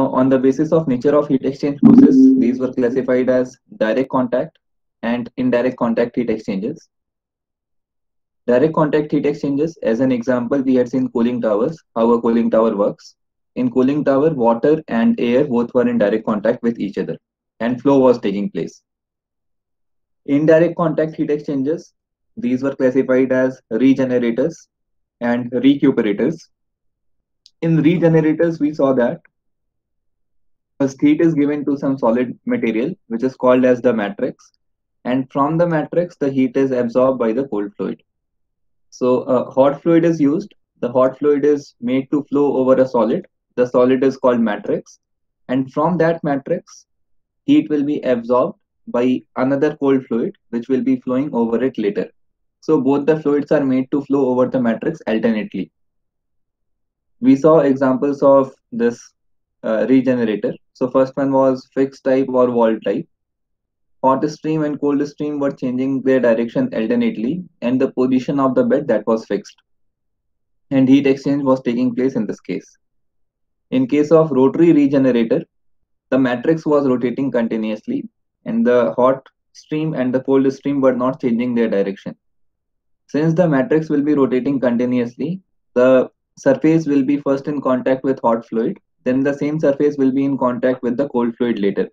Now, on the basis of nature of heat exchange process, these were classified as direct contact and indirect contact heat exchangers. Direct contact heat exchangers, as an example, we had seen cooling towers, how a cooling tower works. In cooling tower, water and air both were in direct contact with each other, and flow was taking place. Indirect contact heat exchangers, these were classified as regenerators and recuperators. In regenerators, we saw that first heat is given to some solid material, which is called as the matrix, and from the matrix, the heat is absorbed by the cold fluid. So hot fluid is used. The hot fluid is made to flow over a solid. The solid is called matrix. And from that matrix, heat will be absorbed by another cold fluid, which will be flowing over it later. So both the fluids are made to flow over the matrix alternately. We saw examples of this regenerator. So first one was fixed type or wall type. Hot stream and cold stream were changing their direction alternately, and the position of the bed that was fixed. And heat exchange was taking place in this case. In case of rotary regenerator, the matrix was rotating continuously, and the hot stream and the cold stream were not changing their direction. Since the matrix will be rotating continuously, the surface will be first in contact with hot fluid, then the same surface will be in contact with the cold fluid later.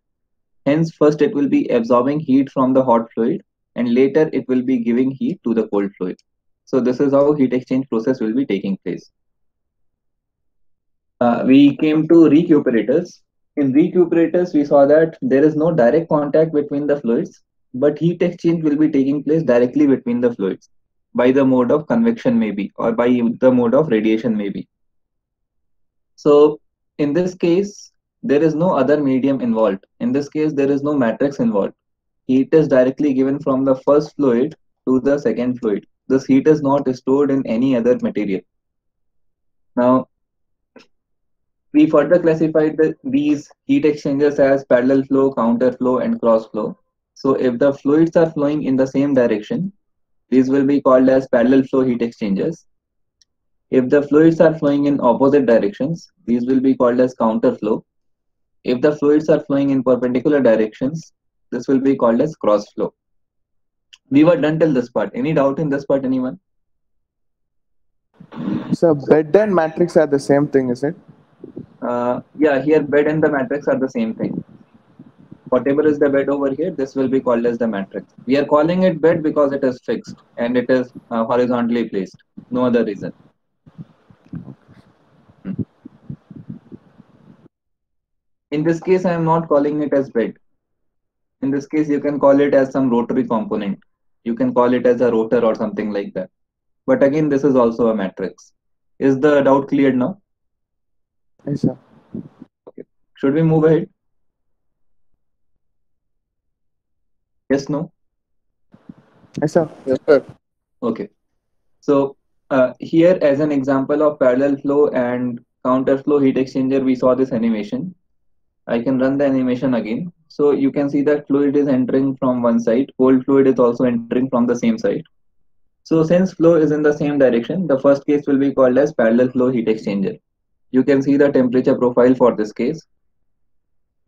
Hence, first it will be absorbing heat from the hot fluid, and later it will be giving heat to the cold fluid. So this is how heat exchange process will be taking place. We came to recuperators. In recuperators, we saw that there is no direct contact between the fluids, but heat exchange will be taking place directly between the fluids by the mode of convection maybe, or by the mode of radiation maybe. So in this case, there is no other medium involved. In this case, there is no matrix involved. Heat is directly given from the first fluid to the second fluid. This heat is not stored in any other material. Now, we further classified these heat exchangers as parallel flow, counter flow, and cross flow. So if the fluids are flowing in the same direction, these will be called as parallel flow heat exchangers. If the fluids are flowing in opposite directions, these will be called as counter flow. If the fluids are flowing in perpendicular directions, this will be called as cross flow. We were done till this part. Any doubt in this part, anyone? So bed and matrix are the same thing, is it? Yeah, here bed and the matrix are the same thing. Whatever is the bed over here, this will be called as the matrix. We are calling it bed because it is fixed and it is horizontally placed. No other reason. In this case, I am not calling it as bed. In this case, you can call it as some rotary component. You can call it as a rotor or something like that. But again, this is also a matrix. Is the doubt cleared now? Yes, sir. Okay. Should we move ahead? Yes, no? Yes, sir. Yes, sir. Okay. So here as an example of parallel flow and counter flow heat exchanger, we saw this animation. I can run the animation again. So you can see that fluid is entering from one side. Cold fluid is also entering from the same side. So since flow is in the same direction, the first case will be called as parallel flow heat exchanger. You can see the temperature profile for this case.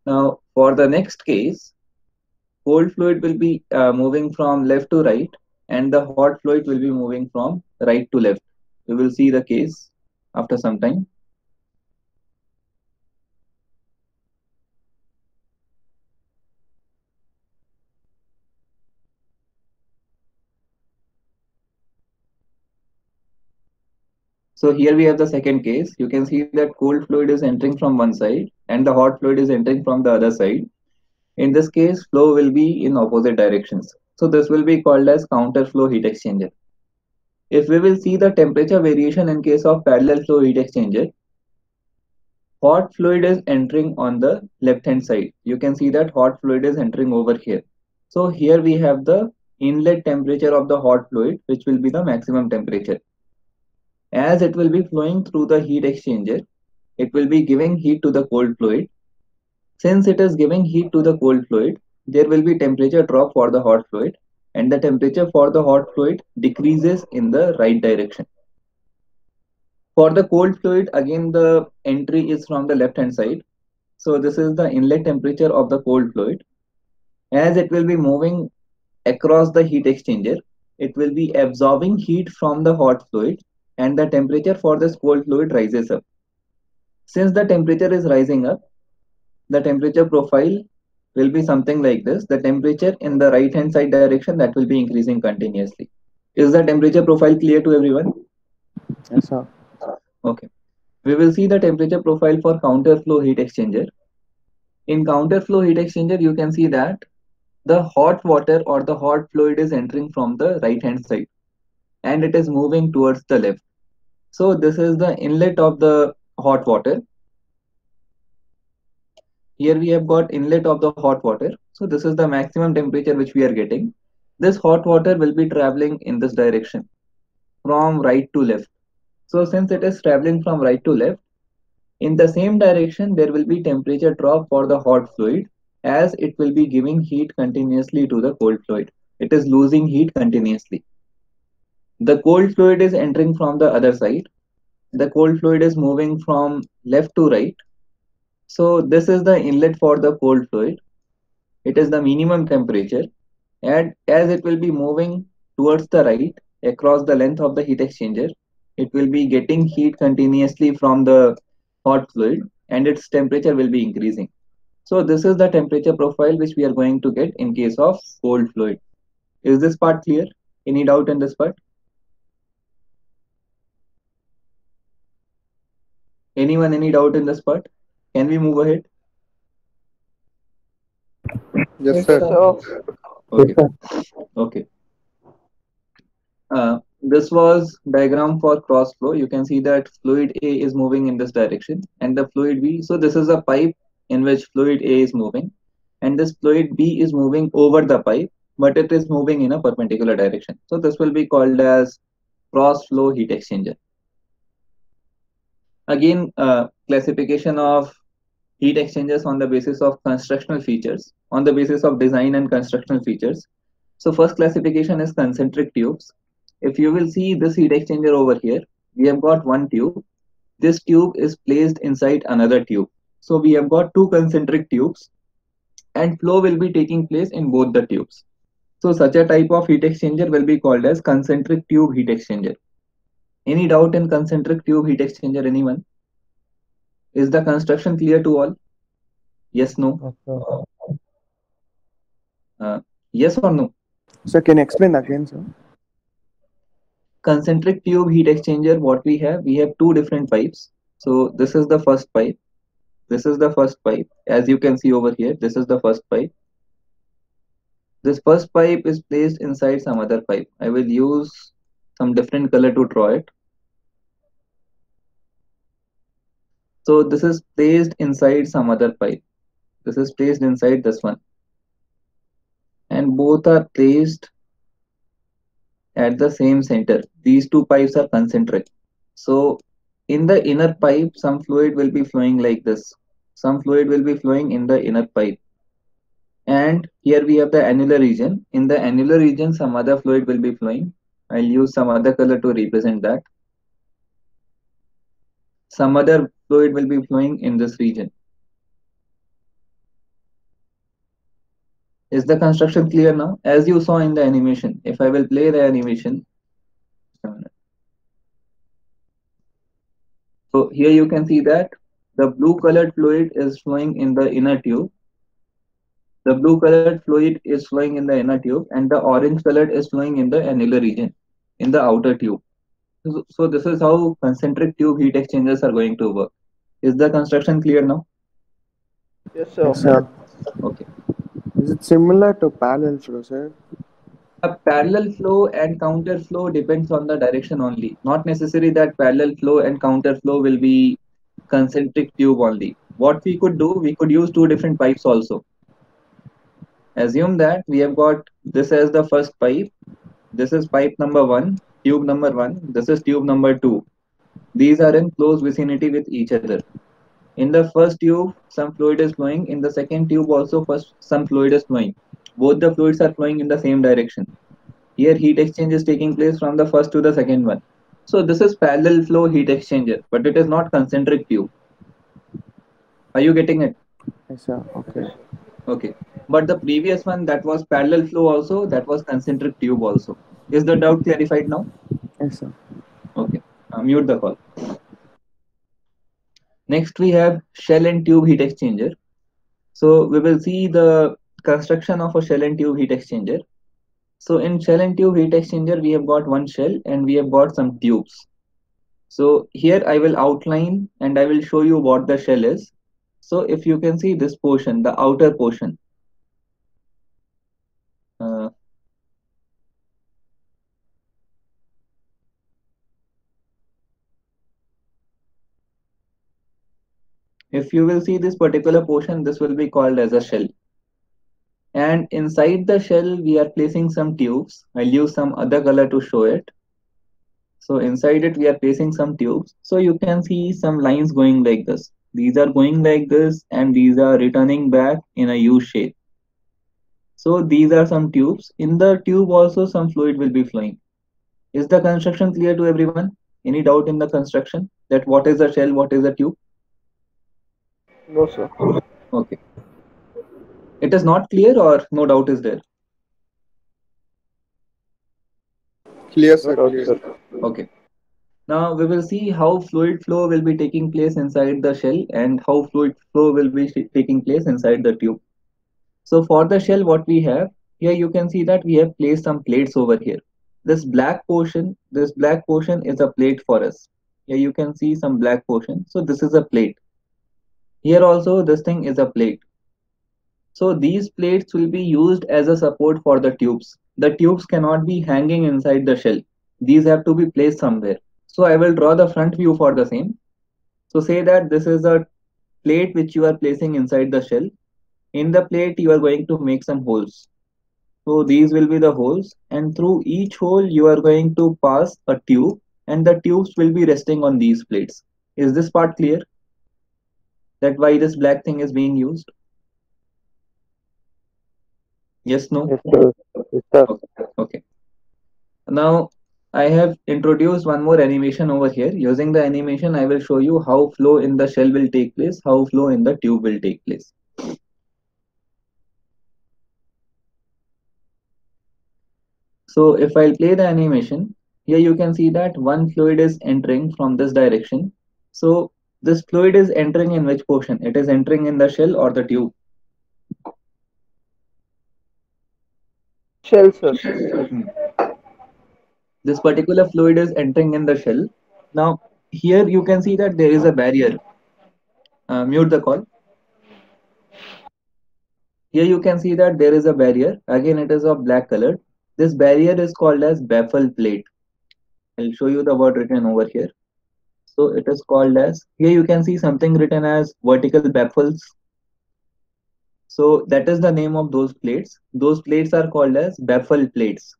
Now for the next case, cold fluid will be moving from left to right, and the hot fluid will be moving from right to left. We will see the case after some time. So here we have the second case. You can see that cold fluid is entering from one side and the hot fluid is entering from the other side. In this case, flow will be in opposite directions. So this will be called as counter flow heat exchanger. If we will see the temperature variation in case of parallel flow heat exchanger, hot fluid is entering on the left hand side. You can see that hot fluid is entering over here. So here we have the inlet temperature of the hot fluid, which will be the maximum temperature. As it will be flowing through the heat exchanger, it will be giving heat to the cold fluid. Since it is giving heat to the cold fluid, there will be temperature drop for the hot fluid, and the temperature for the hot fluid decreases in the right direction. For the cold fluid, again the entry is from the left hand side. So this is the inlet temperature of the cold fluid. As it will be moving across the heat exchanger, it will be absorbing heat from the hot fluid, and the temperature for this cold fluid rises up. Since the temperature is rising up, the temperature profile will be something like this. The temperature in the right hand side direction, that will be increasing continuously. Is the temperature profile clear to everyone? Yes, sir. Okay. We will see the temperature profile for counterflow heat exchanger. In counterflow heat exchanger, you can see that the hot water or the hot fluid is entering from the right hand side and it is moving towards the left. So this is the inlet of the hot water. Here we have got inlet of the hot water. So this is the maximum temperature which we are getting. This hot water will be traveling in this direction from right to left. So since it is traveling from right to left, in the same direction there will be temperature drop for the hot fluid, as it will be giving heat continuously to the cold fluid. It is losing heat continuously. The cold fluid is entering from the other side. The cold fluid is moving from left to right. So this is the inlet for the cold fluid. It is the minimum temperature, and as it will be moving towards the right across the length of the heat exchanger, it will be getting heat continuously from the hot fluid and its temperature will be increasing. So this is the temperature profile which we are going to get in case of cold fluid. Is this part clear? Any doubt in this part? Anyone, any doubt in this part? Can we move ahead? Yes, sir. Okay. Okay. This was diagram for cross flow. You can see that fluid A is moving in this direction and the fluid B. So this is a pipe in which fluid A is moving, and this fluid B is moving over the pipe, but it is moving in a perpendicular direction. So this will be called as cross flow heat exchanger. Again, classification of heat exchangers on the basis of constructional features, on the basis of design and constructional features. So first classification is concentric tubes. If you will see this heat exchanger over here, we have got one tube. This tube is placed inside another tube. So we have got two concentric tubes and flow will be taking place in both the tubes. So such a type of heat exchanger will be called as concentric tube heat exchanger. Any doubt in concentric tube heat exchanger, anyone? Is the construction clear to all? Yes, no? Yes or no? So can you explain again, sir? Concentric tube heat exchanger, what we have two different pipes. So this is the first pipe. This is the first pipe. As you can see over here, this is the first pipe. This first pipe is placed inside some other pipe. I will use some different color to draw it. So this is placed inside some other pipe. This is placed inside this one. And both are placed at the same center. These two pipes are concentric. So in the inner pipe, some fluid will be flowing like this. Some fluid will be flowing in the inner pipe. And here we have the annular region. In the annular region, some other fluid will be flowing. I'll use some other color to represent that. Some other fluid will be flowing in this region. Is the construction clear now? As you saw in the animation, if I will play the animation. So here you can see that the blue colored fluid is flowing in the inner tube. The blue colored fluid is flowing in the inner tube and the orange colored is flowing in the annular region, in the outer tube. So this is how concentric tube heat exchangers are going to work. Is the construction clear now? Yes, sir. Yes, sir. Okay. Is it similar to parallel flow, sir? A parallel flow and counter flow depends on the direction only. Not necessary that parallel flow and counter flow will be concentric tube only. What we could do, we could use two different pipes also. Assume that we have got this as the first pipe. This is pipe number 1, tube number 1. This is tube number 2. These are in close vicinity with each other. In the first tube, some fluid is flowing. In the second tube also, some fluid is flowing. Both the fluids are flowing in the same direction. Here heat exchange is taking place from the first to the second one. So this is parallel flow heat exchanger, but it is not concentric tube. Are you getting it? Yes, sir. Okay. Okay. But the previous one, that was parallel flow also, that was concentric tube also. Is the doubt clarified now? Yes, sir. Okay. Mute the call. Next, we have shell and tube heat exchanger. So we will see the construction of a shell and tube heat exchanger. So in shell and tube heat exchanger, we have got one shell and we have got some tubes. So here I will outline and I will show you what the shell is. So if you can see this portion, the outer portion. Uh, if you will see this particular portion, this will be called as a shell. And inside the shell, we are placing some tubes. I'll use some other color to show it. So inside it, we are placing some tubes. So you can see some lines going like this. These are going like this and these are returning back in a U shape. So these are some tubes. In the tube also some fluid will be flowing. Is the construction clear to everyone? Any doubt in the construction? That what is the shell, what is the tube? No, sir. Okay. It is not clear or no doubt is there? Clear, No sir. doubt, Clear. sir. Okay. Now we will see how fluid flow will be taking place inside the shell and how fluid flow will be taking place inside the tube. So for the shell, what we have here, you can see that we have placed some plates over here. This black portion is a plate for us. Here you can see some black portion. So this is a plate. Here also this thing is a plate. So these plates will be used as a support for the tubes. The tubes cannot be hanging inside the shell. These have to be placed somewhere. So I will draw the front view for the same. So say that this is a plate which you are placing inside the shell. In the plate, you are going to make some holes. So these will be the holes, and through each hole, you are going to pass a tube, and the tubes will be resting on these plates. Is this part clear? That why this black thing is being used? Yes, no? Yes, sir. Yes, sir. Okay. Okay. Now, I have introduced one more animation over here. Using the animation, I will show you how flow in the shell will take place, how flow in the tube will take place. So if I play the animation, here you can see that one fluid is entering from this direction. So this fluid is entering in which portion? It is entering in the shell or the tube? Shell, sir. This particular fluid is entering in the shell. Now here you can see that there is a barrier. Mute the call. Here you can see that there is a barrier. Again, it is of black color. This barrier is called as baffle plate. I'll show you the word written over here. So it is called as, here you can see something written as vertical baffles. So that is the name of those plates. Those plates are called as baffle plates.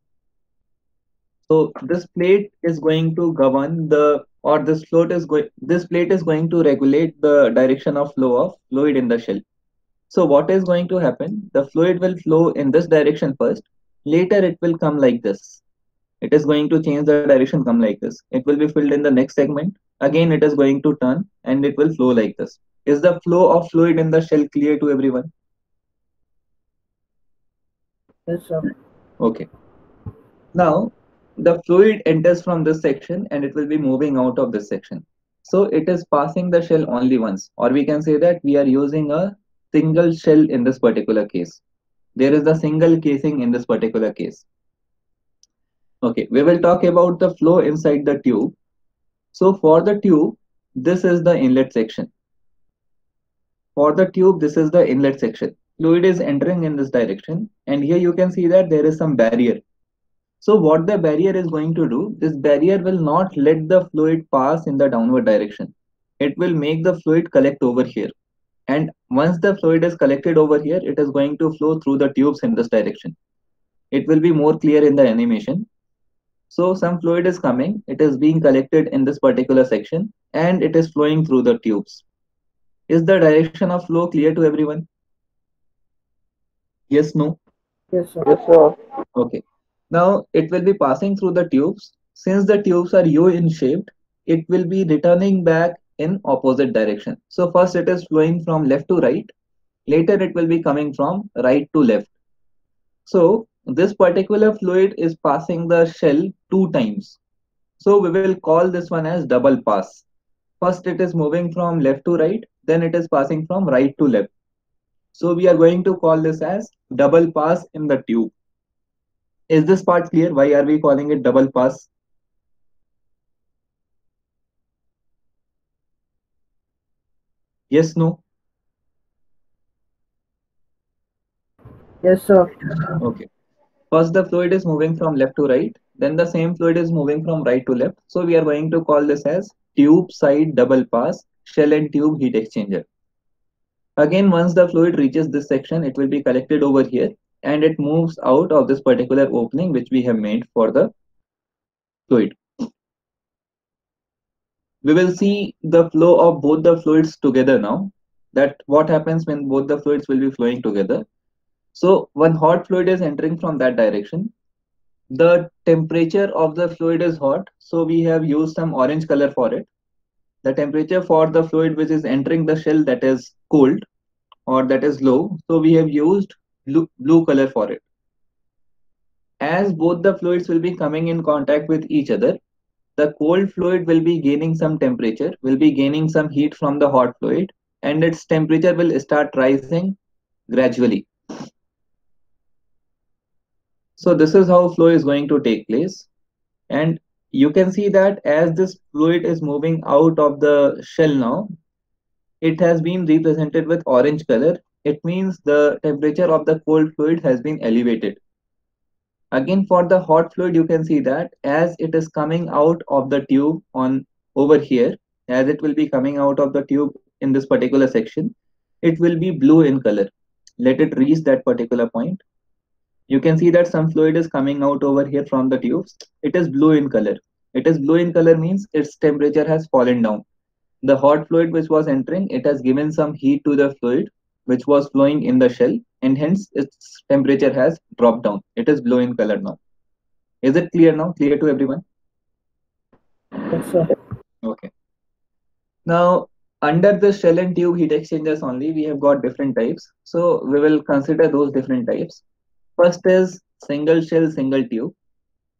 So this plate is going to govern the, or this plate is going to regulate the direction of flow of fluid in the shell. So what is going to happen? The fluid will flow in this direction first. Later it will come like this. It is going to change the direction, come like this. It will be filled in the next segment. Again, it is going to turn and it will flow like this. Is the flow of fluid in the shell clear to everyone? Yes, sir. Okay. Now, the fluid enters from this section and it will be moving out of this section. So it is passing the shell only once, or we can say that we are using a single shell in this particular case. There is a single casing in this particular case. Okay, we will talk about the flow inside the tube. So for the tube, this is the inlet section. For the tube, this is the inlet section. Fluid is entering in this direction, and here you can see that there is some barrier. So what the barrier is going to do, this barrier will not let the fluid pass in the downward direction. It will make the fluid collect over here. And once the fluid is collected over here, it is going to flow through the tubes in this direction. It will be more clear in the animation. So some fluid is coming, it is being collected in this particular section, and it is flowing through the tubes. Is the direction of flow clear to everyone? Yes, no? Yes, sir. Yes, sir. Okay. Now it will be passing through the tubes. Since the tubes are U in shaped, it will be returning back in opposite direction. So first it is flowing from left to right, Later it will be coming from right to left. So this particular fluid is passing the shell 2 times. So we will call this one as double pass. First it is moving from left to right, then it is passing from right to left. So we are going to call this as double pass in the tube. Is this part clear? Why are we calling it double pass? Yes, no? Yes, sir. Okay. First the fluid is moving from left to right, then the same fluid is moving from right to left. So we are going to call this as tube side double pass shell and tube heat exchanger. Again, once the fluid reaches this section, it will be collected over here and it moves out of this particular opening which we have made for the fluid. We will see the flow of both the fluids together now. That what happens when both the fluids will be flowing together. So when hot fluid is entering from that direction, the temperature of the fluid is hot, so we have used some orange color for it. The temperature for the fluid which is entering the shell, that is cold or that is low, so we have used blue color for it. As both the fluids will be coming in contact with each other, the cold fluid will be gaining some temperature, will be gaining some heat from the hot fluid, and its temperature will start rising gradually. So this is how flow is going to take place. And you can see that as this fluid is moving out of the shell now, it has been represented with orange color. It means the temperature of the cold fluid has been elevated. Again, for the hot fluid, you can see that as it is coming out of the tube on over here, as it will be coming out of the tube in this particular section, it will be blue in color. Let it reach that particular point. You can see that some fluid is coming out over here from the tubes. It is blue in color. It is blue in color means its temperature has fallen down. The hot fluid which was entering, it has given some heat to the fluid which was flowing in the shell, and hence its temperature has dropped down. It is blue in color now. Is it clear now? Clear to everyone? Yes, sir. Okay. Now, under the shell and tube heat exchangers only, we have got different types. So we will consider those different types. First is single shell, single tube.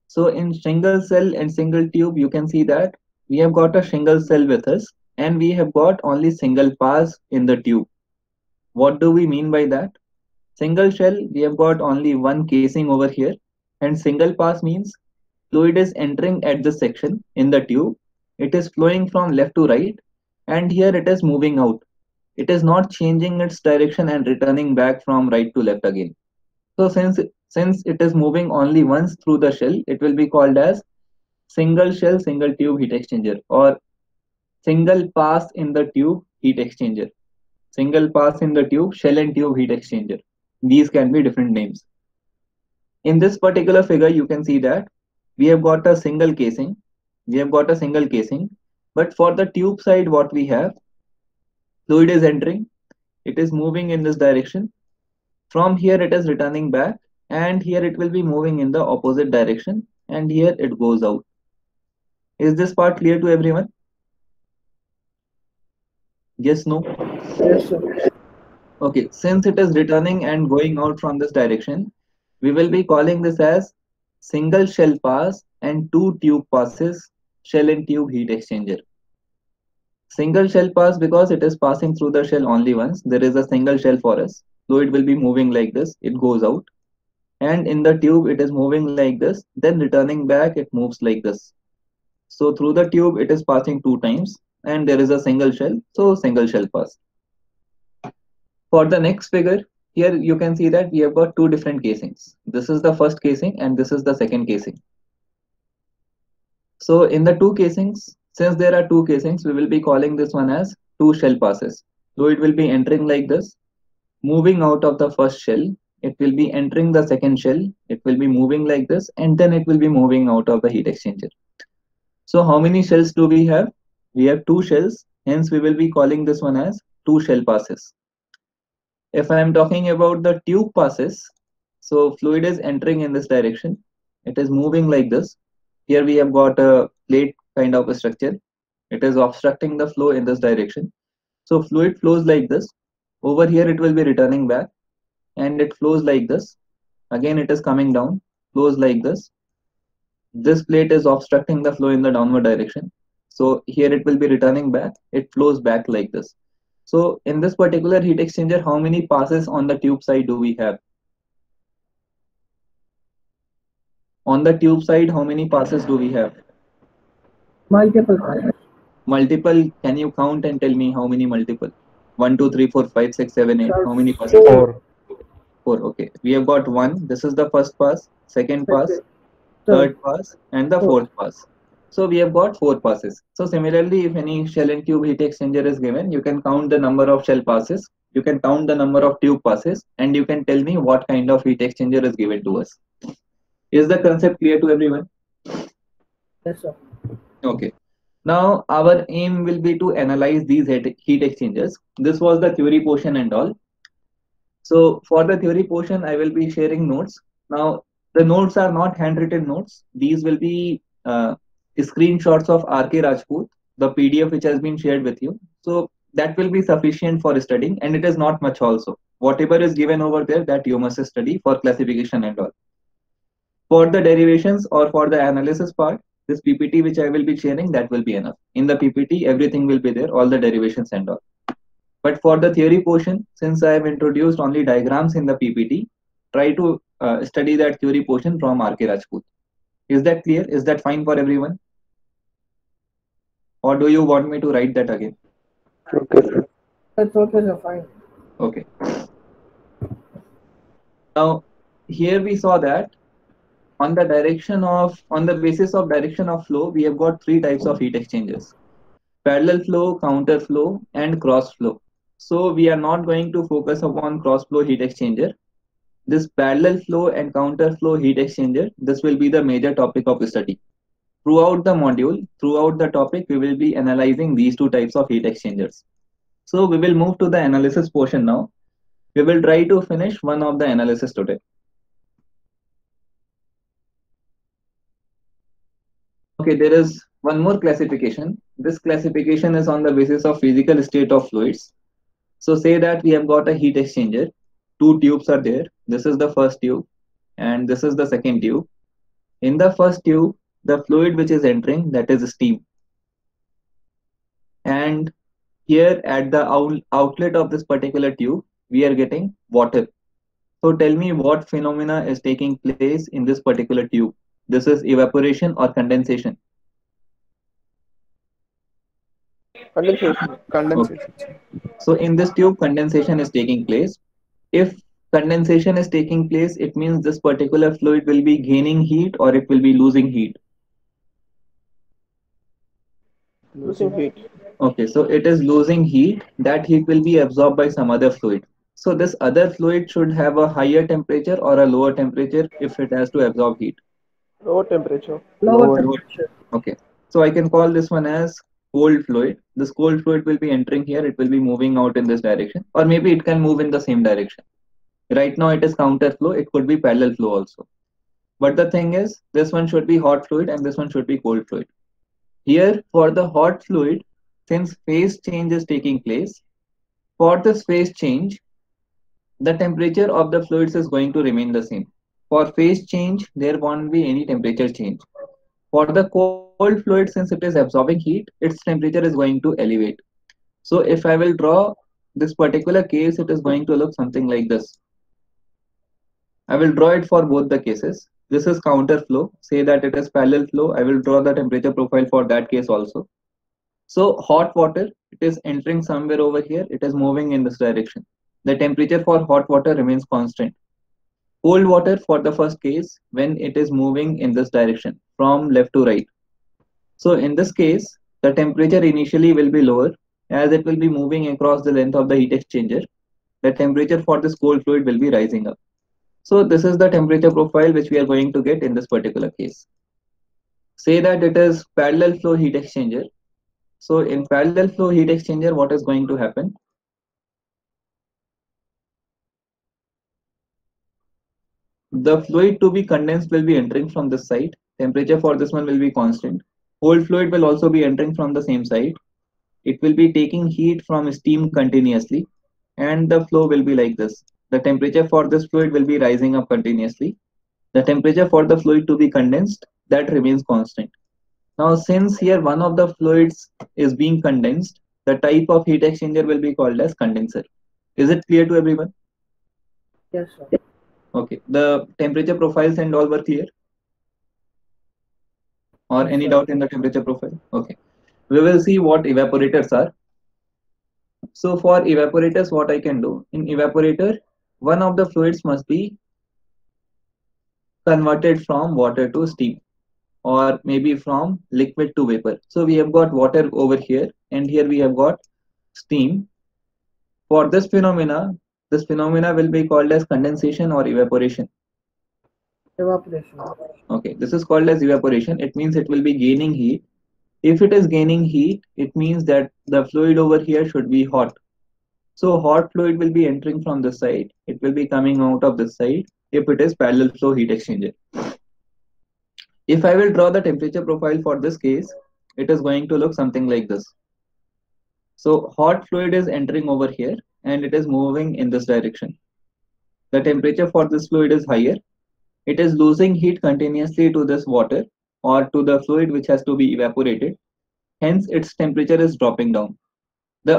So in single cell and single tube, you can see that we have got a single cell with us and we have got only single pass in the tube. What do we mean by that? Single shell, we have got only one casing over here, and single pass means fluid is entering at this section in the tube. It is flowing from left to right, and here it is moving out. It is not changing its direction and returning back from right to left again. So since it is moving only once through the shell, it will be called as single shell, single tube heat exchanger, or single pass in the tube heat exchanger. Single pass in the tube, shell and tube heat exchanger. These can be different names. In this particular figure, you can see that we have got a single casing. We have got a single casing. But for the tube side, what we have, fluid is entering. It is moving in this direction. From here, it is returning back. And here it will be moving in the opposite direction. And here it goes out. Is this part clear to everyone? Yes, no? Yes, sir. Okay, since it is returning and going out from this direction, we will be calling this as single shell pass and two tube passes, shell and tube heat exchanger. Single shell pass because it is passing through the shell only once. There is a single shell for us. Fluid will be moving like this, it goes out. And in the tube, it is moving like this, then returning back, it moves like this. So through the tube, it is passing 2 times and there is a single shell, so single shell pass. For the next figure, here you can see that we have got two different casings. This is the first casing and this is the second casing. So in the two casings, since there are two casings, we will be calling this one as two shell passes. So it will be entering like this, moving out of the first shell. It will be entering the second shell. It will be moving like this, and then it will be moving out of the heat exchanger. So how many shells do we have? We have two shells. Hence, we will be calling this one as two shell passes. If I am talking about the tube passes, so fluid is entering in this direction. It is moving like this. Here we have got a plate kind of a structure. It is obstructing the flow in this direction. So fluid flows like this. Over here it will be returning back, and it flows like this. Again it is coming down, flows like this. This plate is obstructing the flow in the downward direction. So here it will be returning back, it flows back like this. So in this particular heat exchanger, how many passes on the tube side do we have? On the tube side, how many passes do we have? Multiple passes. Multiple, can you count and tell me how many multiple? 1, 2, 3, 4, 5, 6, 7, 8. Sir, How many passes? 4. 4. Okay. We have got 1. This is the first pass, second pass, Sir, third pass, and the Fourth. fourth pass. So we have got 4 passes. So similarly, if any shell and tube heat exchanger is given, you can count the number of shell passes, you can count the number of tube passes, and you can tell me what kind of heat exchanger is given to us. Is the concept clear to everyone? Yes, sir. Okay. Now our aim will be to analyze these heat exchangers. This was the theory portion and all. So for the theory portion, I will be sharing notes. Now the notes are not handwritten notes. These will be screenshots of RK Rajput, the PDF which has been shared with you. So that will be sufficient for studying, and it is not much also. Whatever is given over there, that you must study for classification and all. For the derivations or for the analysis part, this PPT which I will be sharing, that will be enough. In the PPT, everything will be there, all the derivations and all. But for the theory portion, since I have introduced only diagrams in the PPT, try to study that theory portion from RK Rajput. Is that clear? Is that fine for everyone? Or do you want me to write that again? Okay, sir. That's okay, sir. Fine. Okay. Now, here we saw that on the basis of direction of flow, we have got 3 types of heat exchangers: parallel flow, counter flow, and cross flow. So we are not going to focus upon cross flow heat exchanger. This parallel flow and counter flow heat exchanger, this will be the major topic of study. Throughout the module, throughout the topic, we will be analyzing these 2 types of heat exchangers. So we will move to the analysis portion now. We will try to finish one of the analysis today. Okay, there is one more classification. This classification is on the basis of physical state of fluids. So say that we have got a heat exchanger. 2 tubes are there. This is the first tube and this is the second tube. In the first tube, the fluid which is entering, that is steam. And here at the outlet of this particular tube, we are getting water. So tell me what phenomena is taking place in this particular tube. This is evaporation or condensation? Condensation. Okay. So in this tube, condensation is taking place. If condensation is taking place, it means this particular fluid will be gaining heat or it will be losing heat. Losing heat. Okay, so it is losing heat. That heat will be absorbed by some other fluid. So this other fluid should have a higher temperature or a lower temperature if it has to absorb heat. Lower temperature. Lower temperature. Okay, so I can call this one as cold fluid. This cold fluid will be entering here. It will be moving out in this direction, or maybe it can move in the same direction. Right now it is counter flow. It could be parallel flow also. But the thing is, this one should be hot fluid and this one should be cold fluid. Here for the hot fluid, since phase change is taking place, for this phase change, the temperature of the fluids is going to remain the same. For phase change, there won't be any temperature change. For the cold fluid, since it is absorbing heat, its temperature is going to elevate. So if I will draw this particular case, it is going to look something like this. I will draw it for both the cases. This is counter flow. Say that it is parallel flow. I will draw the temperature profile for that case also. So hot water, it is entering somewhere over here. It is moving in this direction. The temperature for hot water remains constant. Cold water for the first case, when it is moving in this direction from left to right. So in this case, the temperature initially will be lower as it will be moving across the length of the heat exchanger. The temperature for this cold fluid will be rising up. So this is the temperature profile which we are going to get in this particular case. Say that it is parallel flow heat exchanger. So in parallel flow heat exchanger, what is going to happen? The fluid to be condensed will be entering from this side. Temperature for this one will be constant. Cold fluid will also be entering from the same side. It will be taking heat from steam continuously. and the flow will be like this. The temperature for this fluid will be rising up continuously. The temperature for the fluid to be condensed, that remains constant. Now, since here one of the fluids is being condensed, the type of heat exchanger will be called as condenser. Is it clear to everyone? Yes, sir. Okay. The temperature profiles and all were clear? Or Yes, any sir. doubt in the temperature profile? Okay. We will see what evaporators are. So for evaporators, what I can do, in evaporator, one of the fluids must be converted from water to steam, or maybe from liquid to vapor. So we have got water over here, and here we have got steam. For this phenomena will be called as condensation or evaporation. Evaporation. Okay, this is called as evaporation. It means it will be gaining heat. If it is gaining heat, it means that the fluid over here should be hot. So hot fluid will be entering from this side. It will be coming out of this side if it is parallel flow heat exchanger. If I will draw the temperature profile for this case, it is going to look something like this. So hot fluid is entering over here and it is moving in this direction. The temperature for this fluid is higher. It is losing heat continuously to this water or to the fluid which has to be evaporated. Hence its temperature is dropping down. For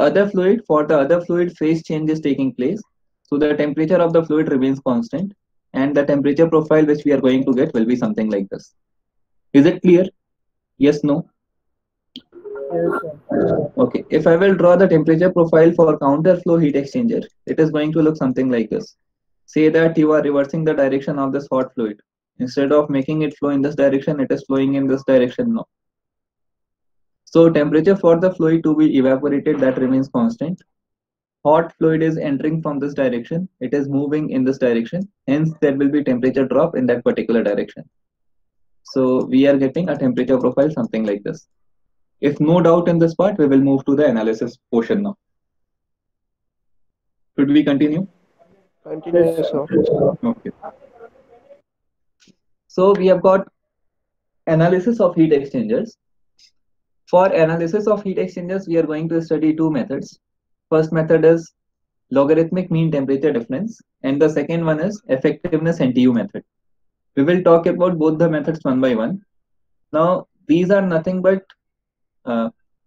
the other fluid, phase change is taking place. So the temperature of the fluid remains constant and the temperature profile which we are going to get will be something like this. Is it clear? Yes, no? Yes, sir. Okay, if I will draw the temperature profile for counter flow heat exchanger, it is going to look something like this. Say that you are reversing the direction of this hot fluid. Instead of making it flow in this direction, it is flowing in this direction now. So temperature for the fluid to be evaporated, that remains constant. Hot fluid is entering from this direction. It is moving in this direction. Hence, there will be temperature drop in that particular direction. So we are getting a temperature profile something like this. If no doubt in this part, we will move to the analysis portion now. Should we continue? Continue, Yes, sir. Okay. So we have got analysis of heat exchangers. For analysis of heat exchangers, we are going to study two methods. First method is logarithmic mean temperature difference, and the second one is effectiveness NTU method. We will talk about both the methods one by one. Now, these are nothing but,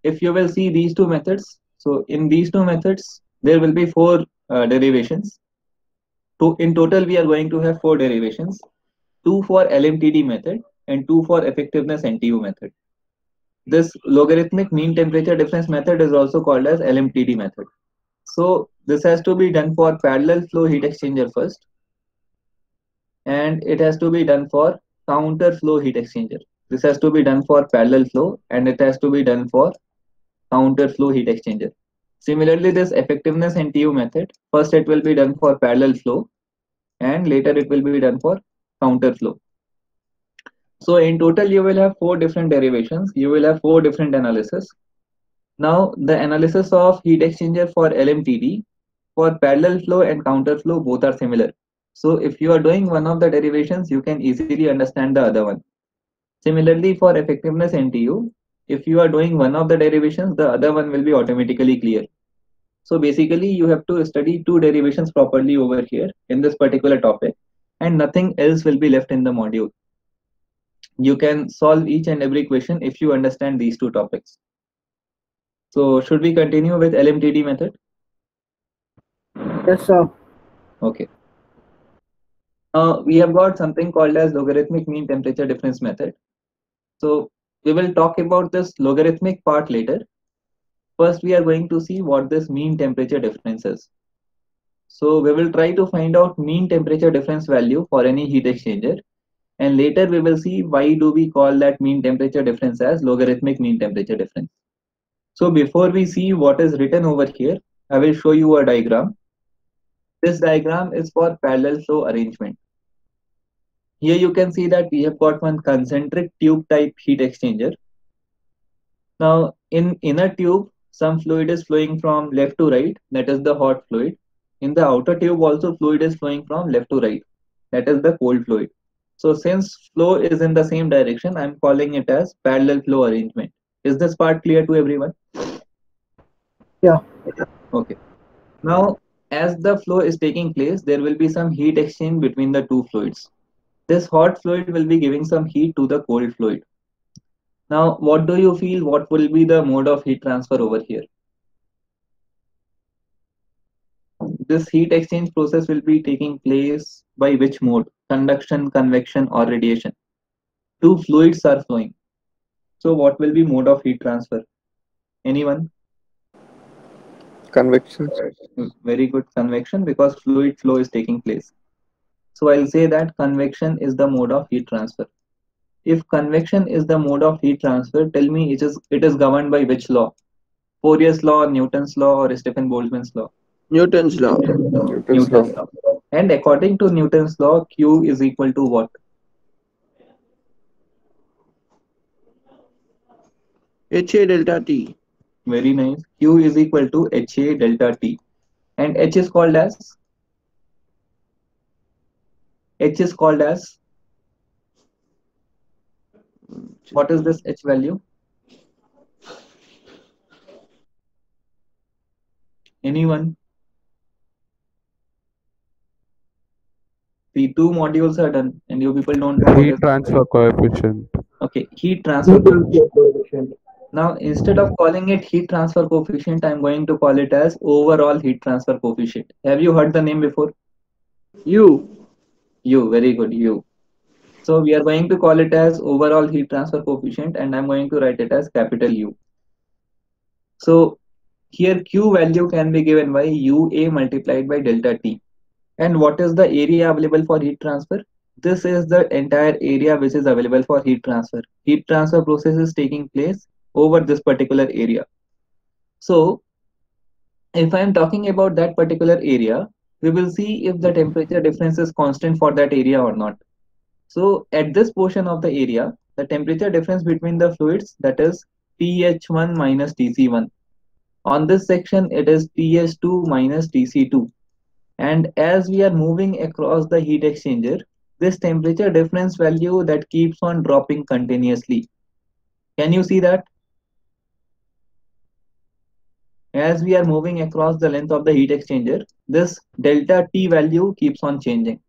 if you will see these two methods, so in these two methods, there will be four derivations. In total, we are going to have four derivations, two for LMTD method and two for effectiveness NTU method. This logarithmic mean temperature difference method is also called as LMTD method. So this has to be done for parallel flow heat exchanger first, and it has to be done for counter flow heat exchanger. This has to be done for parallel flow and it has to be done for counter flow heat exchanger. Similarly, this effectiveness NTU method, first it will be done for parallel flow and later it will be done for counter flow. So in total, you will have four different derivations. You will have four different analysis. Now the analysis of heat exchanger for LMTD, for parallel flow and counter flow, both are similar. So if you are doing one of the derivations, you can easily understand the other one. Similarly, for effectiveness NTU, if you are doing one of the derivations, the other one will be automatically clear. So basically, you have to study two derivations properly over here in this particular topic, and nothing else will be left in the module. You can solve each and every question if you understand these two topics. So should we continue with LMTD method? Yes, sir. Okay. We have got something called as logarithmic mean temperature difference method. So we will talk about this logarithmic part later. First, we are going to see what this mean temperature difference is. So we will try to find out mean temperature difference value for any heat exchanger. And later we will see why do we call that mean temperature difference as logarithmic mean temperature difference. So before we see what is written over here, I will show you a diagram. This diagram is for parallel flow arrangement. Here you can see that we have got one concentric tube type heat exchanger. Now in inner tube, some fluid is flowing from left to right, that is the hot fluid. In the outer tube also fluid is flowing from left to right, that is the cold fluid. So since flow is in the same direction, I am calling it as parallel flow arrangement. Is this part clear to everyone? Yeah. Okay. Now as the flow is taking place, there will be some heat exchange between the two fluids. This hot fluid will be giving some heat to the cold fluid. Now, what do you feel? What will be the mode of heat transfer over here? This heat exchange process will be taking place by which mode? Conduction, convection, or radiation? Two fluids are flowing. So, what will be mode of heat transfer? Anyone? Convection. Very good, convection, because fluid flow is taking place. So, I'll say that convection is the mode of heat transfer. If convection is the mode of heat transfer, tell me it is governed by which law? Fourier's law, Newton's law, or Stephen Boltzmann's law? Newton's law. Newton's law. And according to Newton's law, Q is equal to what? HA delta T. Very nice. Q is equal to HA delta T. And H is called as? H is called as? What is this H value? Anyone? The two modules are done and you people don't know what Heat is transfer coefficient. okay, heat transfer coefficient. Now instead of calling it heat transfer coefficient, I'm going to call it as overall heat transfer coefficient. Have you heard the name before? U. U, very good, U. So we are going to call it as overall heat transfer coefficient and I'm going to write it as capital U. So here Q value can be given by UA multiplied by delta T. And what is the area available for heat transfer? This is the entire area which is available for heat transfer. Heat transfer process is taking place over this particular area. So if I am talking about that particular area, we will see if the temperature difference is constant for that area or not. So at this portion of the area, the temperature difference between the fluids, that is TH1 minus TC1. On this section, it is TH2 minus TC2. And as we are moving across the heat exchanger, this temperature difference value that keeps on dropping continuously. Can you see that? As we are moving across the length of the heat exchanger, this delta T value keeps on changing.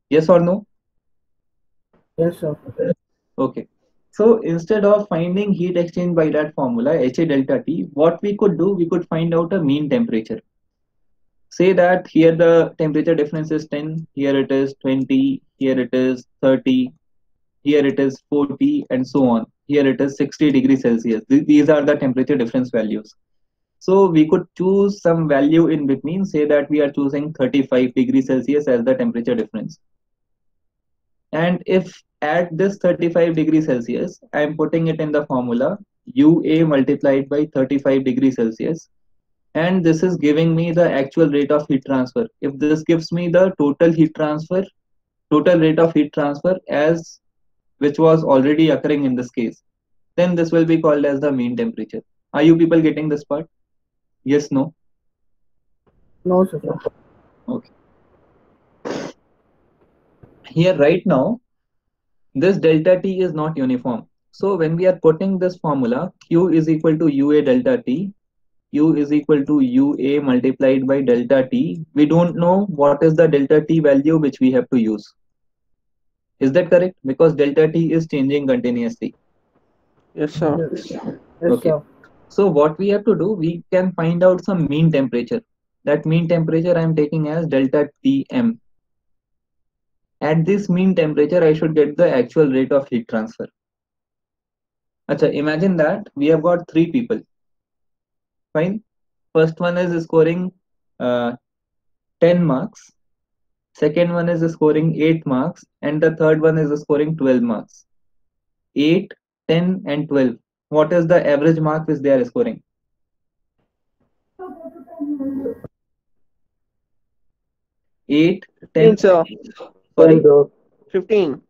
Yes or no? Yes, sir. Okay. So instead of finding heat exchange by that formula, HA delta T, what we could do, we could find out a mean temperature. Say that here the temperature difference is 10, here it is 20, here it is 30, here it is 40, and so on. Here it is 60 degrees Celsius. These are the temperature difference values. So we could choose some value in between, say that we are choosing 35 degrees Celsius as the temperature difference. And if at this 35 degrees Celsius, I am putting it in the formula UA multiplied by 35 degrees Celsius, and this is giving me the actual rate of heat transfer. If this gives me the total rate of heat transfer as which was already occurring in this case, then this will be called as the mean temperature. Are you people getting this part? Yes, no? No, sir. Okay. Here right now, this delta T is not uniform. So when we are putting this formula, Q is equal to UA delta T, U is equal to UA multiplied by delta T. We don't know what is the delta T value which we have to use. Is that correct? Because delta T is changing continuously. Yes, sir. Yes, Okay. sir. So what we have to do, we can find out some mean temperature. That mean temperature I am taking as delta Tm. At this mean temperature, I should get the actual rate of heat transfer. Achha, imagine that we have got 3 people. Fine. First one is scoring 10 marks. Second one is scoring 8 marks. And the third one is scoring 12 marks. 8, 10 and 12. What is the average mark which they are scoring? Eight, 10, 15, sir. sorry, 15.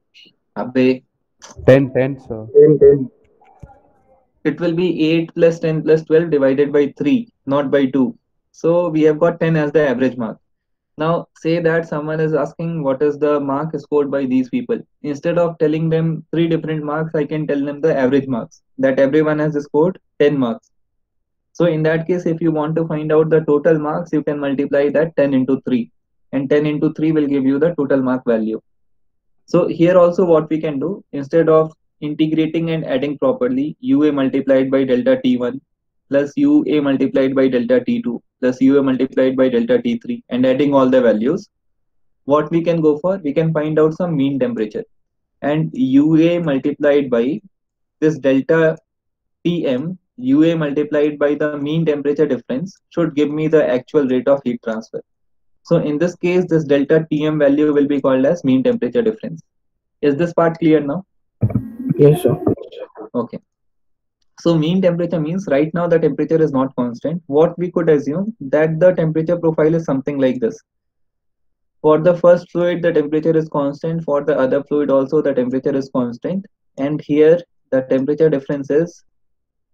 Abbe, 10, sir. it will be 8 plus 10 plus 12 divided by 3, not by 2. So we have got 10 as the average mark. Now say that someone is asking what is the mark scored by these people. Instead of telling them 3 different marks, I can tell them the average marks, that everyone has scored 10 marks. So in that case, if you want to find out the total marks, you can multiply that 10 into 3, and 10 into 3 will give you the total mark value. So here also what we can do, instead of integrating and adding properly, UA multiplied by delta T1 plus UA multiplied by delta T2 plus UA multiplied by delta T3 and adding all the values, what we can go for, we can find out some mean temperature, and UA multiplied by this delta Tm, UA multiplied by the mean temperature difference should give me the actual rate of heat transfer. So in this case, this delta Tm value will be called as mean temperature difference. Is this part clear now? Yes, sir. Okay. So mean temperature means right now the temperature is not constant. What we could assume that the temperature profile is something like this. For the first fluid, the temperature is constant. For the other fluid also, the temperature is constant. And here the temperature difference is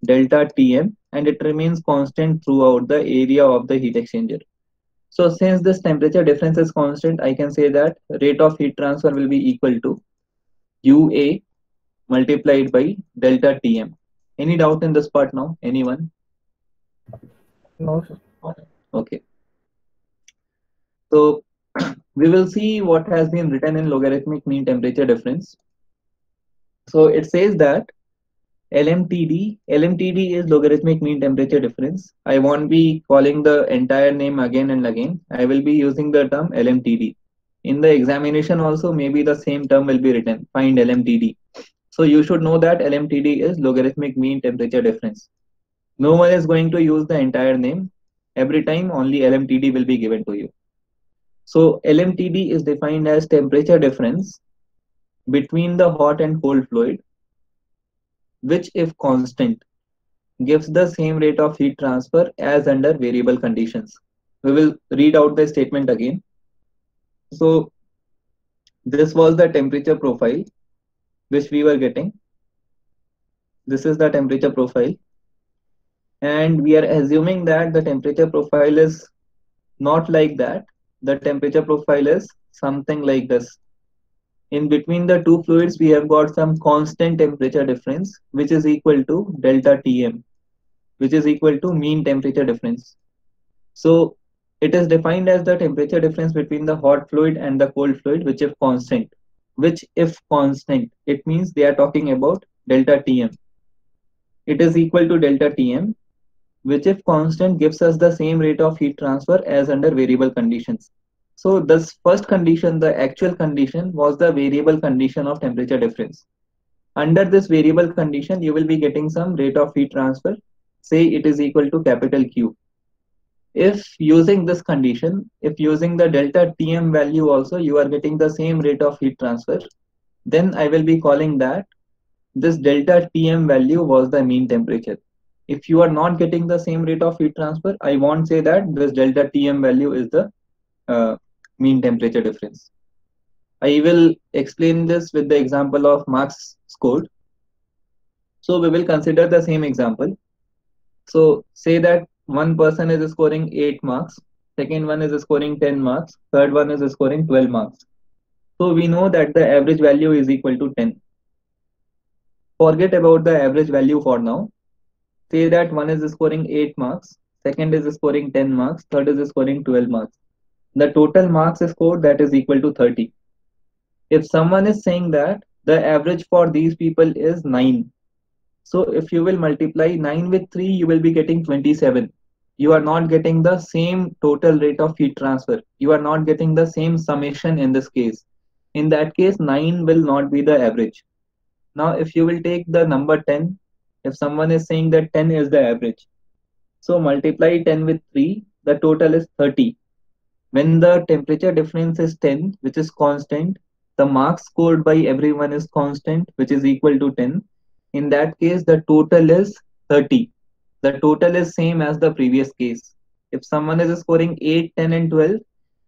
delta Tm, and it remains constant throughout the area of the heat exchanger. So since this temperature difference is constant, I can say that rate of heat transfer will be equal to UA multiplied by delta Tm. Any doubt in this part now? Anyone? No, sir. Okay. So we will see what has been written in logarithmic mean temperature difference. So it says that LMTD is logarithmic mean temperature difference. I won't be calling the entire name again and again. I will be using the term LMTD. In the examination also, maybe the same term will be written, find LMTD. So you should know that LMTD is logarithmic mean temperature difference. No one is going to use the entire name. Every time only LMTD will be given to you. So LMTD is defined as temperature difference between the hot and cold fluid, which if constant gives the same rate of heat transfer as under variable conditions. We will read out the statement again. So this was the temperature profile which we were getting. This is the temperature profile, and we are assuming that the temperature profile is not like that. The temperature profile is something like this. In between the two fluids, we have got some constant temperature difference, which is equal to delta Tm, which is equal to mean temperature difference. So it is defined as the temperature difference between the hot fluid and the cold fluid, which if constant, it means they are talking about delta Tm. It is equal to delta Tm, which if constant gives us the same rate of heat transfer as under variable conditions. So this first condition, the actual condition, was the variable condition of temperature difference. Under this variable condition, you will be getting some rate of heat transfer. Say it is equal to capital Q. If using this condition, if using the delta Tm value also, you are getting the same rate of heat transfer, then I will be calling that this delta Tm value was the mean temperature. If you are not getting the same rate of heat transfer, I won't say that this delta Tm value is the mean temperature difference. I will explain this with the example of marks scored. So we will consider the same example. So say that one person is scoring 8 marks, second one is scoring 10 marks, third one is scoring 12 marks. So we know that the average value is equal to 10. Forget about the average value for now. Say that one is scoring 8 marks, second is scoring 10 marks, third is scoring 12 marks. The total marks scored, that is equal to 30. If someone is saying that the average for these people is 9, so if you will multiply 9 with 3, you will be getting 27. You are not getting the same total rate of heat transfer. You are not getting the same summation in this case. In that case, 9 will not be the average. Now, if you will take the number 10, if someone is saying that 10 is the average, so multiply 10 with 3, the total is 30. When the temperature difference is 10, which is constant, the marks scored by everyone is constant, which is equal to 10. In that case, the total is 30. The total is same as the previous case. If someone is scoring 8, 10 and 12,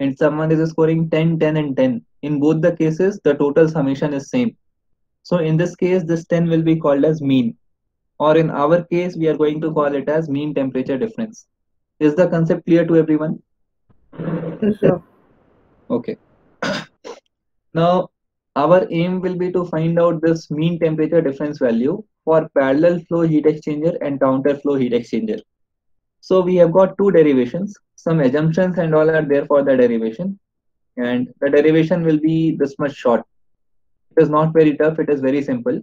and someone is scoring 10, 10 and 10, in both the cases, the total summation is same. So in this case, this 10 will be called as mean. Or in our case, we are going to call it as mean temperature difference. Is the concept clear to everyone? Yes, sir. Okay. Now, our aim will be to find out this mean temperature difference value for parallel flow heat exchanger and counter flow heat exchanger. So we have got two derivations. Some assumptions and all are there for the derivation, and the derivation will be this much short. It is not very tough, it is very simple,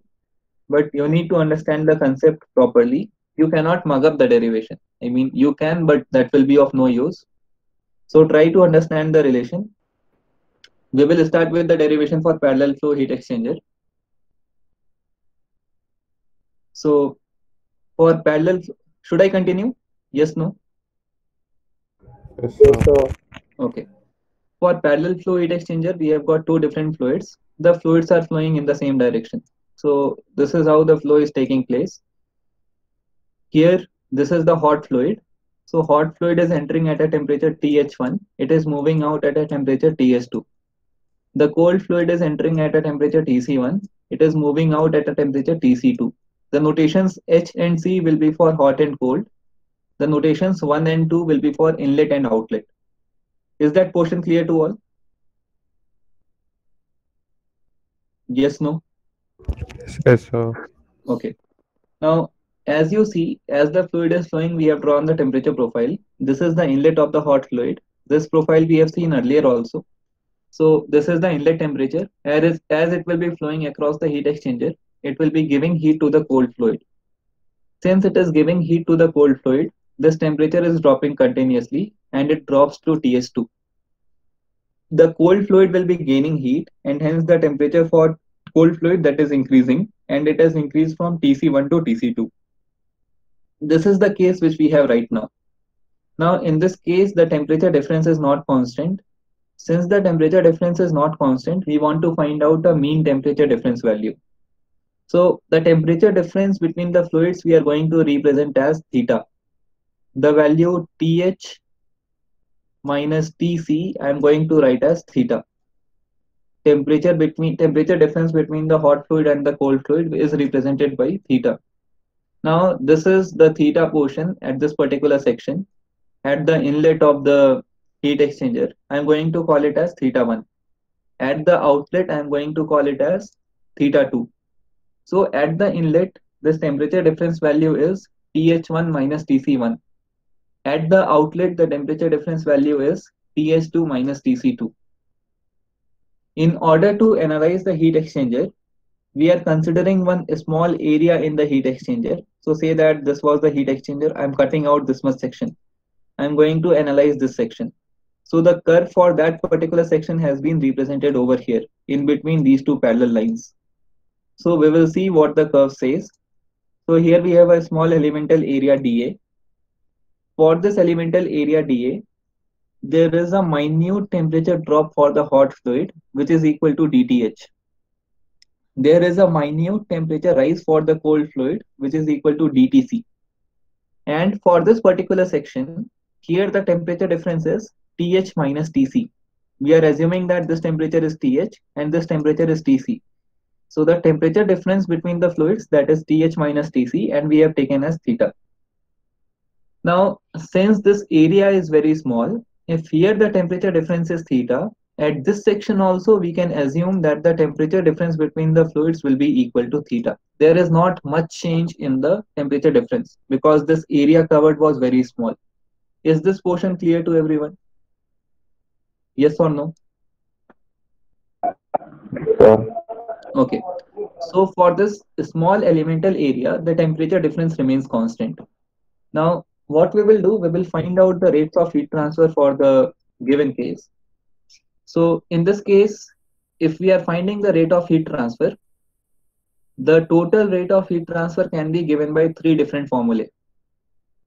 but you need to understand the concept properly. You cannot mug up the derivation. I mean, you can, but that will be of no use. So try to understand the relation. We will start with the derivation for parallel flow heat exchanger. So for parallel, should I continue? Yes, no? Yes, Yes, sir. sir. Okay. For parallel flow heat exchanger, we have got two different fluids. The fluids are flowing in the same direction. So this is how the flow is taking place. Here, this is the hot fluid. So hot fluid is entering at a temperature TH1. It is moving out at a temperature TS2. The cold fluid is entering at a temperature TC1. It is moving out at a temperature TC2. The notations H and C will be for hot and cold. The notations 1 and 2 will be for inlet and outlet. Is that portion clear to all? Yes, no? Yes, sir. Okay. Now, as you see, as the fluid is flowing, we have drawn the temperature profile. This is the inlet of the hot fluid. This profile we have seen earlier also. So this is the inlet temperature. As it will be flowing across the heat exchanger, it will be giving heat to the cold fluid. Since it is giving heat to the cold fluid, this temperature is dropping continuously and it drops to TS2. The cold fluid will be gaining heat and hence the temperature for cold fluid that is increasing, and it has increased from TC1 to TC2. This is the case which we have right now. Now in this case, the temperature difference is not constant. Since the temperature difference is not constant, we want to find out the mean temperature difference value. So the temperature difference between the fluids we are going to represent as theta. The value TH minus TC I am going to write as theta. Temperature difference between the hot fluid and the cold fluid is represented by theta. Now this is the theta portion at this particular section. At the inlet of the heat exchanger, I am going to call it as theta 1. At the outlet, I am going to call it as theta 2. So at the inlet, this temperature difference value is TH1 minus TC1. At the outlet, the temperature difference value is TH2 minus TC2. In order to analyze the heat exchanger, we are considering one small area in the heat exchanger. So say that this was the heat exchanger. I'm cutting out this much section. I'm going to analyze this section. So the curve for that particular section has been represented over here in between these two parallel lines. So we will see what the curve says. So here we have a small elemental area dA. For this elemental area dA, there is a minute temperature drop for the hot fluid, which is equal to dTH. There is a minute temperature rise for the cold fluid, which is equal to dTC. And for this particular section, here the temperature difference is TH minus TC. We are assuming that this temperature is TH and this temperature is TC. So the temperature difference between the fluids, that is TH minus TC, and we have taken as theta. Now, since this area is very small, if here the temperature difference is theta, at this section also we can assume that the temperature difference between the fluids will be equal to theta. There is not much change in the temperature difference because this area covered was very small. Is this portion clear to everyone? Yes or no? Okay. So for this small elemental area, the temperature difference remains constant. Now, what we will do, we will find out the rates of heat transfer for the given case. So in this case, if we are finding the rate of heat transfer, the total rate of heat transfer can be given by three different formulae.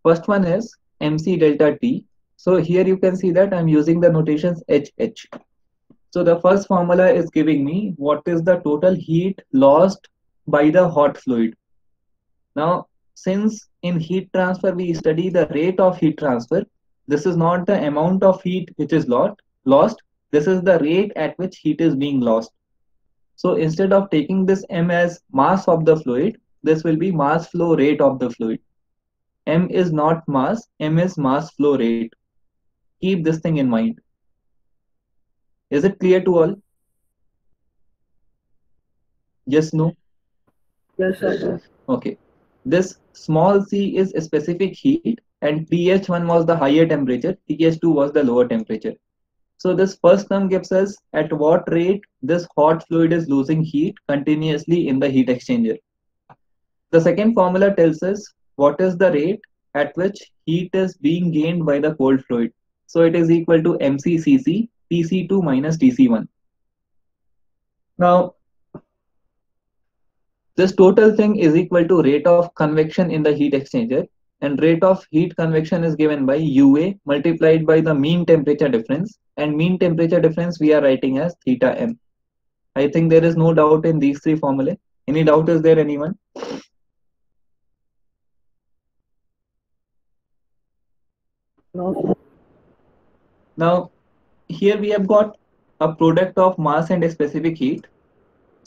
First one is mc delta T. So here you can see that I'm using the notations HH. So the first formula is giving me what is the total heat lost by the hot fluid. Now, since in heat transfer we study the rate of heat transfer, this is not the amount of heat which is lost. This is the rate at which heat is being lost. So instead of taking this m as mass of the fluid, this will be mass flow rate of the fluid. M is not mass, M is mass flow rate. Keep this thing in mind. Is it clear to all? Yes, no? Yes, sir. Okay. This small c is a specific heat and TH1 was the higher temperature, TH2 was the lower temperature. So this first term gives us at what rate this hot fluid is losing heat continuously in the heat exchanger. The second formula tells us what is the rate at which heat is being gained by the cold fluid. So it is equal to MCCC TC2 minus TC1. Now, this total thing is equal to rate of convection in the heat exchanger, and rate of heat convection is given by UA multiplied by the mean temperature difference, and mean temperature difference we are writing as theta m. I think there is no doubt in these three formulae. Any doubt is there, anyone? No, sir. Now, here we have got a product of mass and a specific heat.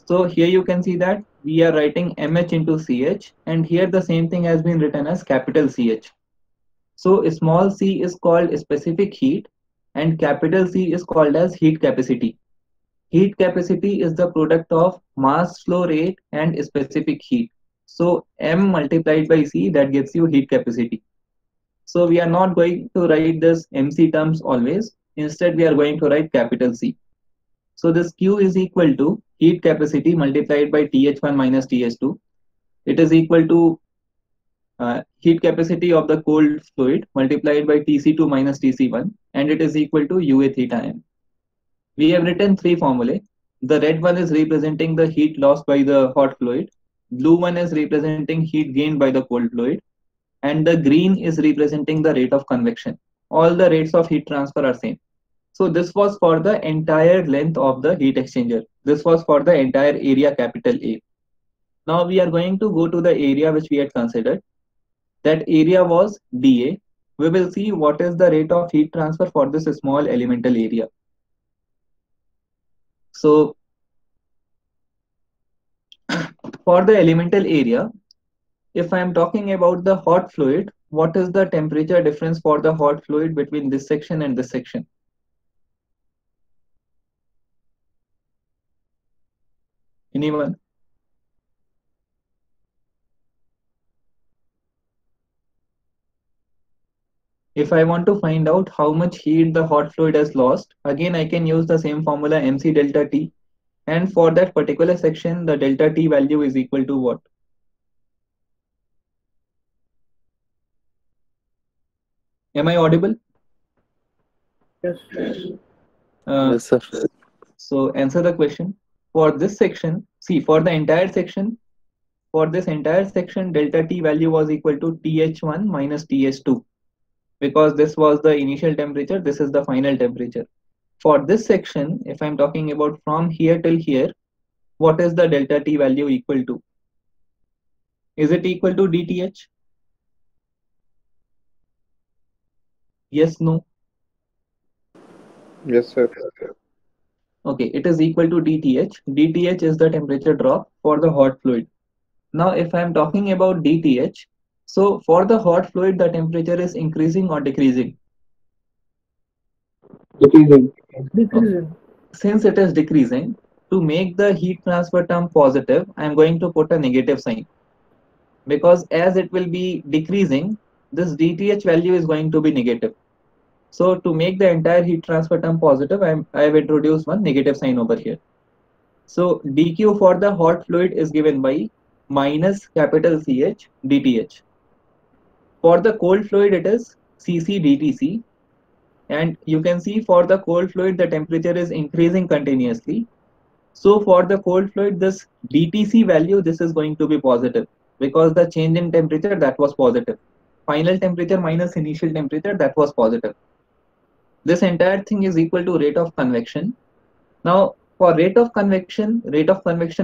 So here you can see that we are writing mH into CH, and here the same thing has been written as capital CH. So small c is called specific heat and capital C is called as heat capacity. Heat capacity is the product of mass flow rate and specific heat. So m multiplied by c, that gives you heat capacity. So we are not going to write this mc terms always. Instead, we are going to write capital C. So this Q is equal to heat capacity multiplied by TH1 minus TH2. It is equal to heat capacity of the cold fluid multiplied by TC2 minus TC1, and it is equal to UA theta m. We have written three formulae. The red one is representing the heat lost by the hot fluid. Blue one is representing heat gained by the cold fluid. And the green is representing the rate of convection. All the rates of heat transfer are same. So this was for the entire length of the heat exchanger. This was for the entire area capital A. Now we are going to go to the area which we had considered. That area was dA. We will see what is the rate of heat transfer for this small elemental area. So for the elemental area, if I am talking about the hot fluid, what is the temperature difference for the hot fluid between this section and this section? Anyone? If I want to find out how much heat the hot fluid has lost, again I can use the same formula mc delta T, and for that particular section the delta T value is equal to what? Am I audible? Yes. Yes, sir. So answer the question. For this section, see, for the entire section, for this entire section, delta T value was equal to TH1 minus TH2, because this was the initial temperature, this is the final temperature. For this section, if I'm talking about from here till here, what is the delta T value equal to? Is it equal to DTH? Yes, no? Yes, sir. Okay, it is equal to DTH. DTH is the temperature drop for the hot fluid. Now, if I'm talking about DTH, so for the hot fluid, the temperature is increasing or decreasing? Decreasing. Decreasing. Since it is decreasing, to make the heat transfer term positive, I'm going to put a negative sign. Because as it will be decreasing, this DTH value is going to be negative. So to make the entire heat transfer term positive, I have introduced one negative sign over here. So dQ for the hot fluid is given by minus capital CH DTH. For the cold fluid, it is CC DTC. And you can see for the cold fluid, the temperature is increasing continuously. So for the cold fluid, this DTC value, this is going to be positive because the change in temperature, that was positive. Final temperature minus initial temperature, that was positive. This entire thing is equal to rate of convection. Now, for rate of convection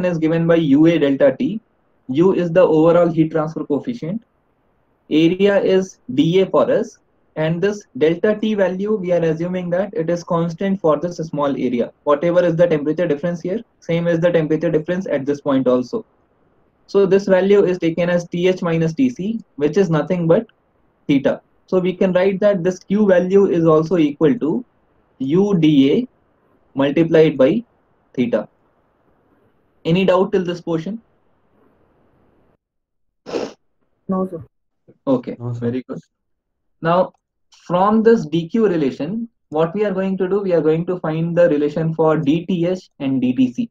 is given by UA delta T. U is the overall heat transfer coefficient. Area is dA for us. And this delta T value, we are assuming that it is constant for this small area. Whatever is the temperature difference here, same as the temperature difference at this point also. So this value is taken as TH minus TC, which is nothing but theta. So we can write that this Q value is also equal to UdA multiplied by theta. Any doubt till this portion? No, sir. Okay, No, sir. very good. Now, from this dq relation, what we are going to do, we are going to find the relation for dth and dtc.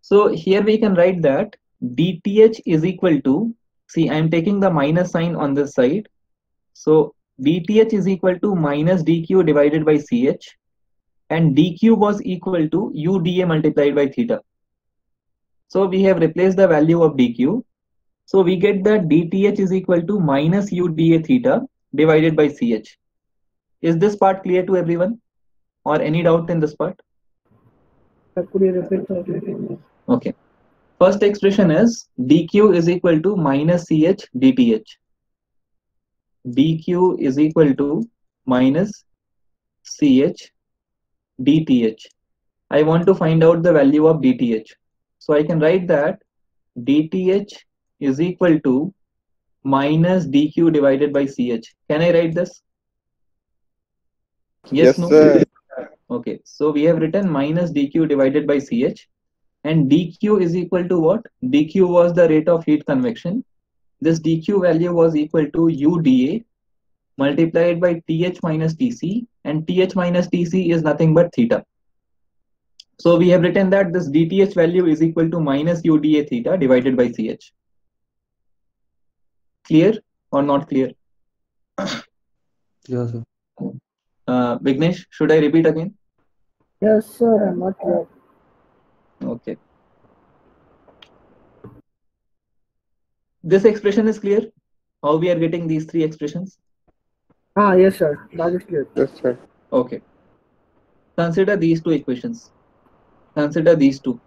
So here we can write that dth is equal to, see, I am taking the minus sign on this side. So dth is equal to minus dq divided by ch, and dq was equal to uda multiplied by theta. So we have replaced the value of dq. So we get that dth is equal to minus uda theta divided by ch. Is this part clear to everyone, or any doubt in this part? Could you repeat that? Okay. First expression is dq is equal to minus ch dth. dq is equal to minus ch dth. I want to find out the value of dth. So I can write that dth is equal to minus dq divided by ch. Can I write this? Yes, no? sir. Okay, so we have written minus dq divided by ch, and dq is equal to what? dq was the rate of heat convection. This dq value was equal to uda multiplied by th minus tc, and th minus tc is nothing but theta. So we have written that this dth value is equal to minus uda theta divided by ch. Clear or not clear? Yes, sir. Vignesh, should I repeat again? Yes, sir. I'm not clear. Okay. This expression is clear? How we are getting these three expressions? Yes, sir. That is clear. Yes, sir. Okay. Consider these two equations. Consider these two.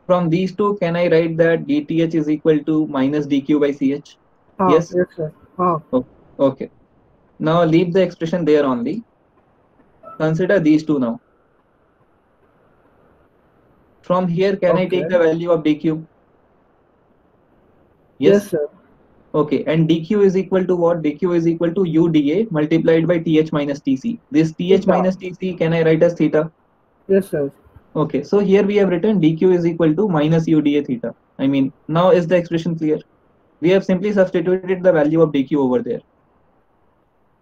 From these two, can I write that dth is equal to minus dq by ch? Yes? Yes, sir. Okay. Now leave the expression there only. Consider these two now. From here, can I take the value of dq? Yes, sir. Okay, and dq is equal to what? dq is equal to uda multiplied by th minus tc. This th minus tc, can I write as theta? Yes, sir. Okay, so here we have written dq is equal to minus uda theta. I mean, now is the expression clear? We have simply substituted the value of dq over there.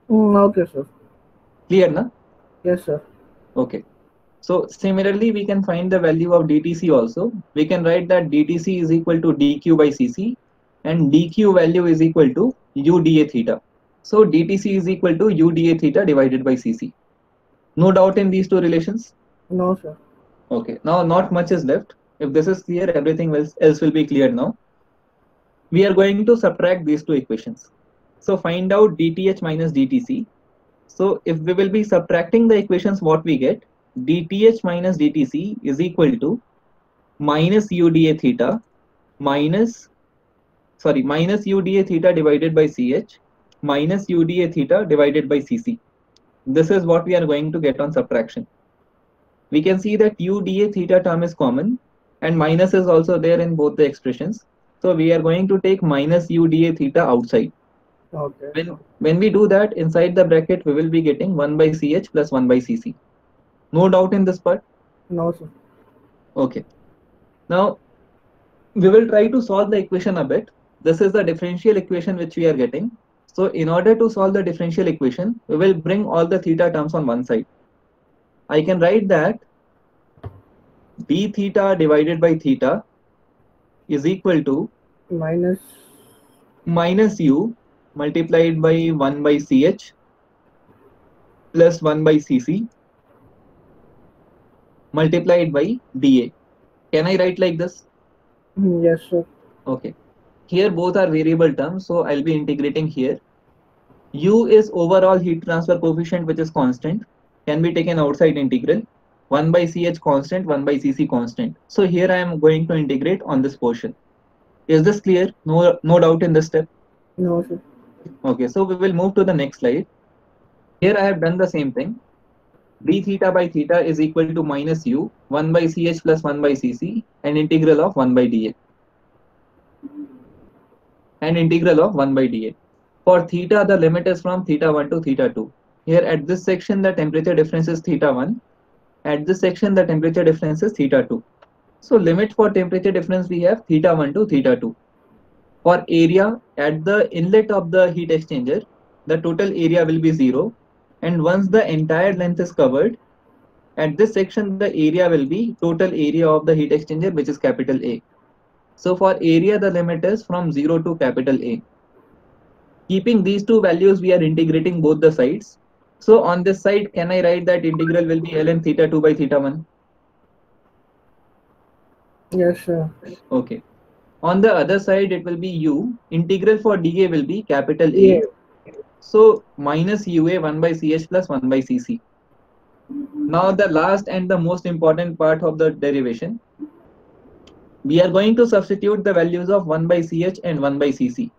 Okay, sir. Clear, na? Yes, sir. Okay. So similarly, we can find the value of dtc also. We can write that dtc is equal to dq by cc, and dq value is equal to uda theta. So dtc is equal to uda theta divided by cc. No doubt in these two relations? No, sir. Okay, now not much is left. If this is clear, everything else will be clear now. We are going to subtract these two equations. So find out dth minus dtc. So if we will be subtracting the equations, what we get? dth minus dtc is equal to minus uda theta minus uda theta divided by ch minus uda theta divided by cc. This is what we are going to get on subtraction. We can see that uda theta term is common, and minus is also there in both the expressions. So we are going to take minus uda theta outside. Okay. When we do that, inside the bracket, we will be getting 1 by ch plus 1 by cc. No doubt in this part? No, sir. Okay. Now, we will try to solve the equation a bit. This is the differential equation which we are getting. So in order to solve the differential equation, we will bring all the theta terms on one side. I can write that d theta divided by theta is equal to minus u multiplied by 1 by ch plus 1 by cc multiplied by dA. Can I write like this? Yes, sir. Okay. Here both are variable terms, so I'll be integrating here. U is overall heat transfer coefficient, which is constant, can be taken outside integral. 1 by ch constant, 1 by cc constant. So here I am going to integrate on this portion. Is this clear? No doubt in this step? No, sir. Okay, so we will move to the next slide. Here I have done the same thing. d theta by theta is equal to minus u 1 by ch plus 1 by cc and integral of 1 by dA. And integral of 1 by dA. For theta, the limit is from theta 1 to theta 2. Here at this section, the temperature difference is theta 1. At this section, the temperature difference is theta 2. So limit for temperature difference, we have theta 1 to theta 2. For area, at the inlet of the heat exchanger, the total area will be 0. And once the entire length is covered, at this section, the area will be total area of the heat exchanger, which is capital A. So for area, the limit is from 0 to capital A. Keeping these two values, we are integrating both the sides. So on this side, can I write that integral will be ln theta 2 by theta 1? Yes, sir. Okay. On the other side, it will be u. Integral for dA will be capital A. Yeah. So minus UA 1 by CH plus 1 by CC. Now the last and the most important part of the derivation. We are going to substitute the values of 1 by CH and 1 by CC.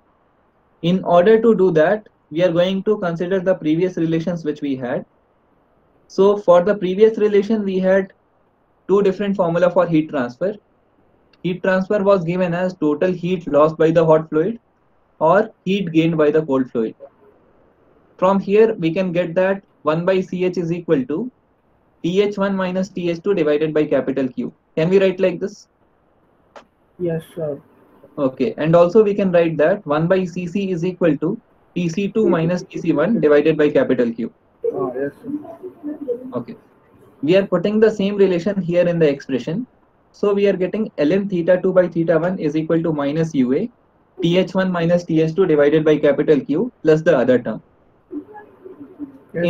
In order to do that, we are going to consider the previous relations which we had. So for the previous relation, we had two different formula for heat transfer. Heat transfer was given as total heat lost by the hot fluid or heat gained by the cold fluid. From here, we can get that 1 by CH is equal to TH1 minus TH2 divided by capital Q. Can we write like this? Yes, sir. Okay, and also we can write that 1 by Cc is equal to Tc2 minus Tc1 divided by capital Q. Oh, yes, sir. Okay, we are putting the same relation here in the expression. So we are getting ln theta 2 by theta 1 is equal to minus UA Th1 minus Th2 divided by capital Q plus the other term. Yes,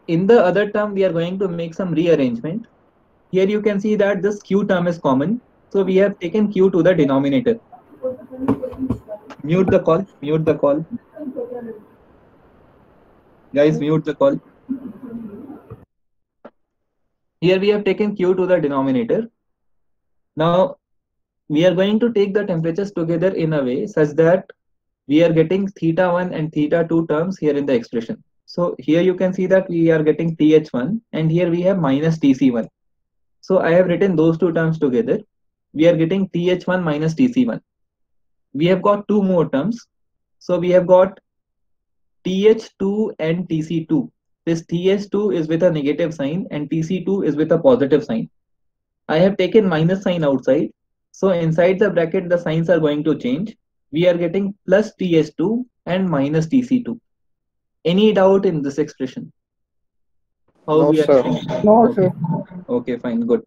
In the other term, we are going to make some rearrangement. Here you can see that this Q term is common. So we have taken Q to the denominator. Mute the call. Mute the call. Guys, mute the call. Here we have taken Q to the denominator. Now we are going to take the temperatures together in a way such that we are getting theta 1 and theta 2 terms here in the expression. So here you can see that we are getting TH1 and here we have minus TC1. So I have written those two terms together. We are getting TH1 minus TC1. We have got two more terms. So we have got TH2 and TC2. This TH2 is with a negative sign and TC2 is with a positive sign. I have taken minus sign outside. So inside the bracket, the signs are going to change. We are getting plus TH2 and minus TC2. Any doubt in this expression? How No, we are sir. getting? No, sir. Okay, fine, good.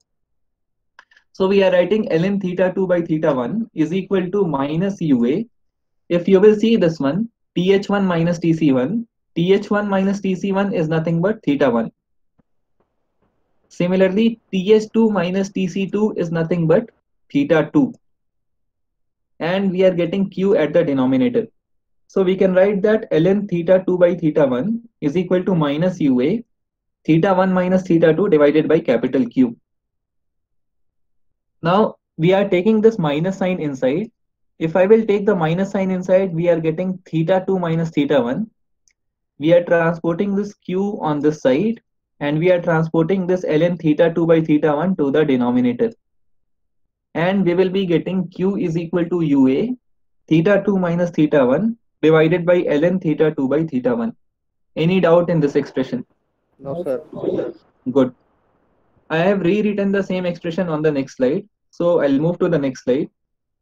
So we are writing ln theta 2 by theta 1 is equal to minus UA. If you will see this one, TH1 minus TC1, TH1 minus TC1 is nothing but theta 1. Similarly, TH2 minus TC2 is nothing but theta 2. And we are getting Q at the denominator. So we can write that ln theta 2 by theta 1 is equal to minus UA theta 1 minus theta 2 divided by capital Q. Now we are taking this minus sign inside. If I will take the minus sign inside, we are getting theta 2 minus theta 1. We are transporting this Q on this side and we are transporting this ln theta 2 by theta 1 to the denominator. And we will be getting Q is equal to UA theta 2 minus theta 1 divided by ln theta 2 by theta 1. Any doubt in this expression? No, sir. Good. I have rewritten the same expression on the next slide. So I'll move to the next slide.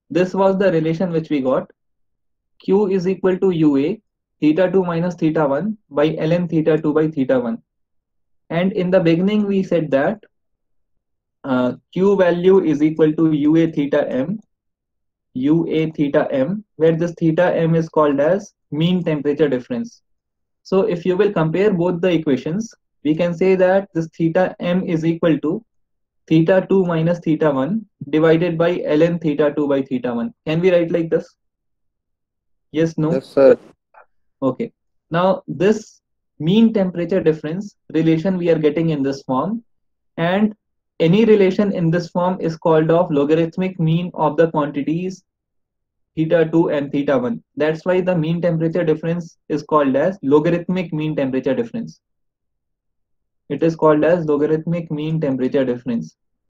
This was the relation which we got. Q is equal to UA theta 2 minus theta 1 by ln theta 2 by theta 1. And in the beginning, we said that Q value is equal to UA theta m, where this theta m is called as mean temperature difference. So if you will compare both the equations, we can say that this theta m is equal to theta 2 minus theta 1 divided by ln theta 2 by theta 1. Can we write like this? Yes, no? Yes, sir. Okay. Now this mean temperature difference relation we are getting in this form, and any relation in this form is called of logarithmic mean of the quantities theta 2 and theta 1. That's why the mean temperature difference is called as logarithmic mean temperature difference. It is called as logarithmic mean temperature difference.